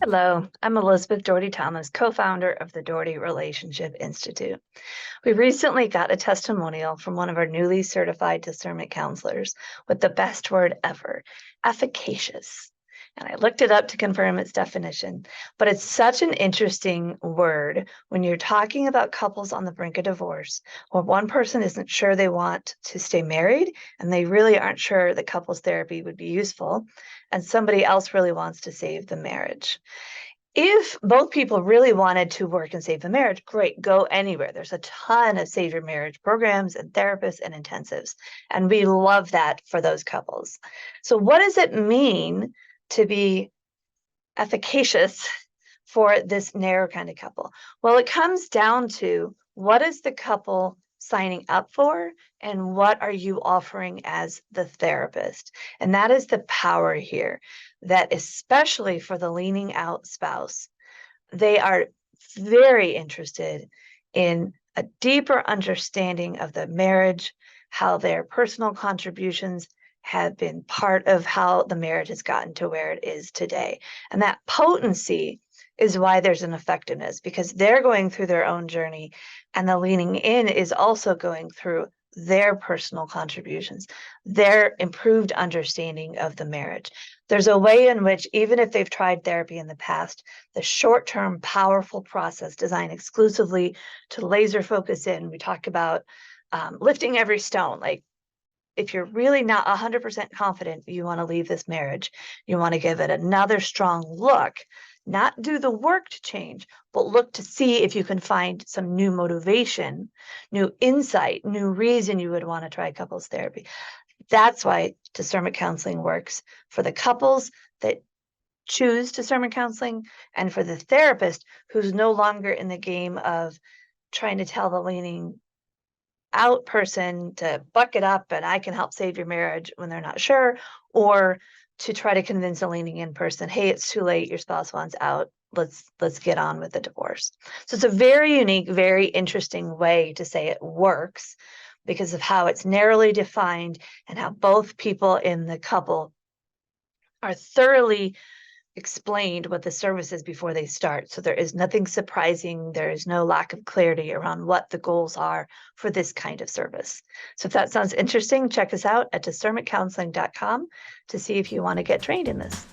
Hello, I'm Elizabeth Doherty Thomas, co-founder of the Doherty Relationship Institute. We recently got a testimonial from one of our newly certified discernment counselors with the best word ever, efficacious. And I looked it up to confirm its definition, but it's such an interesting word when you're talking about couples on the brink of divorce, or one person isn't sure they want to stay married and they really aren't sure that couples therapy would be useful, and somebody else really wants to save the marriage. If both people really wanted to work and save the marriage, great, go anywhere. There's a ton of save your marriage programs and therapists and intensives, and we love that for those couples. So what does it mean to be efficacious for this narrow kind of couple? Well, it comes down to what is the couple signing up for and what are you offering as the therapist? And that is the power here, that especially for the leaning out spouse, they are very interested in a deeper understanding of the marriage, how their personal contributions have been part of how the marriage has gotten to where it is today. And that potency is why there's an effectiveness, because they're going through their own journey, and the leaning in is also going through their personal contributions, their improved understanding of the marriage. There's a way in which, even if they've tried therapy in the past, the short-term, powerful process designed exclusively to laser focus in, we talk about lifting every stone. Like, if you're really not 100% confident you want to leave this marriage, you want to give it another strong look, not do the work to change, but look to see if you can find some new motivation, new insight, new reason you would want to try couples therapy. That's why discernment counseling works for the couples that choose discernment counseling, and for the therapist who's no longer in the game of trying to tell the leaning out person to buck it up and I can help save your marriage when they're not sure, or to try to convince a leaning in person, hey, it's too late, your spouse wants out, let's get on with the divorce. So it's a very unique, very interesting way to say it works because of how it's narrowly defined and how both people in the couple are thoroughly explained what the service is before they start. So there is nothing surprising. There is no lack of clarity around what the goals are for this kind of service. So if that sounds interesting, check us out at discernmentcounseling.com to see if you want to get trained in this.